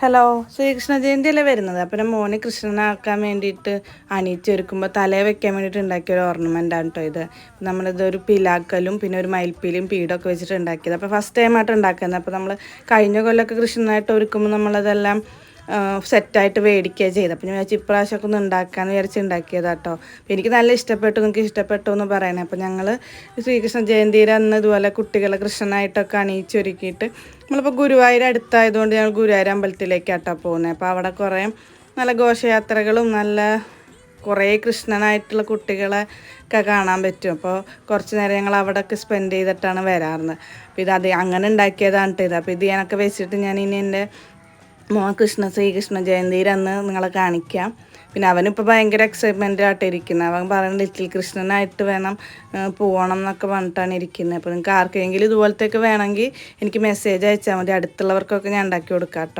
Hello, Sreekrishna ജയന്തിയല്ലേ വരുന്നത്. അപ്പം മോനെ കൃഷ്ണനാക്കാൻ വേണ്ടിയിട്ട് അണിയിച്ചൊരുക്കുമ്പോൾ തലയിൽ വെക്കാൻ വേണ്ടിയിട്ട് ഉണ്ടാക്കിയൊരു ഓർണമെൻ്റാണ് കേട്ടോ ഇത്. നമ്മളിതൊരു പിലാക്കലും പിന്നെ ഒരു മയിൽപ്പീലിയും പീടൊക്കെ വെച്ചിട്ട് ഉണ്ടാക്കിയത്. അപ്പോൾ ഫസ്റ്റ് ടൈമായിട്ട് ഉണ്ടാക്കുന്നത്. അപ്പോൾ നമ്മൾ കഴിഞ്ഞ കൊല്ലമൊക്കെ കൃഷ്ണനായിട്ട് ഒരുക്കുമ്പോൾ നമ്മളതെല്ലാം സെറ്റായിട്ട് മേടിക്കുകയാണ് ചെയ്തത്. അപ്പോൾ ഞാൻ വിചാരിച്ചു ഇപ്രാവശ്യമൊക്കെ ഒന്ന് ഉണ്ടാക്കാമെന്ന് വിചാരിച്ച് ഉണ്ടാക്കിയതാണ് കേട്ടോ. അപ്പോൾ എനിക്ക് നല്ല ഇഷ്ടപ്പെട്ടു, നിങ്ങൾക്ക് ഇഷ്ടപ്പെട്ടു എന്ന് പറയണേ. അപ്പോൾ ഞങ്ങൾ ശ്രീകൃഷ്ണ ജയന്തിയുടെ അന്ന് ഇതുപോലെ കുട്ടികളെ കൃഷ്ണനായിട്ടൊക്കെ അണിയിച്ചൊരുക്കിയിട്ട് നമ്മളിപ്പോൾ ഗുരുവായൂർ അടുത്തായതുകൊണ്ട് ഞങ്ങൾ ഗുരുവായൂർ അമ്പലത്തിലേക്കാട്ടോ പോകുന്നത്. അപ്പോൾ അവിടെ കുറേ നല്ല ഘോഷയാത്രകളും നല്ല കുറേ കൃഷ്ണനായിട്ടുള്ള കുട്ടികളെ ഒക്കെ കാണാൻ പറ്റും. അപ്പോൾ കുറച്ച് നേരം ഞങ്ങൾ അവിടെയൊക്കെ സ്പെൻഡ് ചെയ്തിട്ടാണ് വരാറുള്ളത്. അപ്പോൾ ഇത് അങ്ങനെ ഉണ്ടാക്കിയതാണ് കേട്ടോ ഇത്. അപ്പോൾ ഇത് ഞാനൊക്കെ വെച്ചിട്ട് ഞാൻ ഇനി എൻ്റെ ശ്രീകൃഷ്ണ ജയന്തിയുടെ അന്ന് നിങ്ങളെ കാണിക്കാം. പിന്നെ അവനിപ്പോൾ ഭയങ്കര എക്സൈറ്റ്മെൻ്റ് ആയിട്ട് ഇരിക്കുന്നത്. അവൻ പറയുന്നത് ലിറ്റിൽ കൃഷ്ണനായിട്ട് വേണം പോകണം എന്നൊക്കെ പറഞ്ഞിട്ടാണ് ഇരിക്കുന്നത്. അപ്പോൾ നിങ്ങൾക്ക് ആർക്കെങ്കിലും ഇതുപോലത്തെയൊക്കെ വേണമെങ്കിൽ എനിക്ക് മെസ്സേജ് അയച്ചാൽ മതി. അടുത്തുള്ളവർക്കൊക്കെ ഞാൻ ഉണ്ടാക്കി കൊടുക്കാം കേട്ടോ.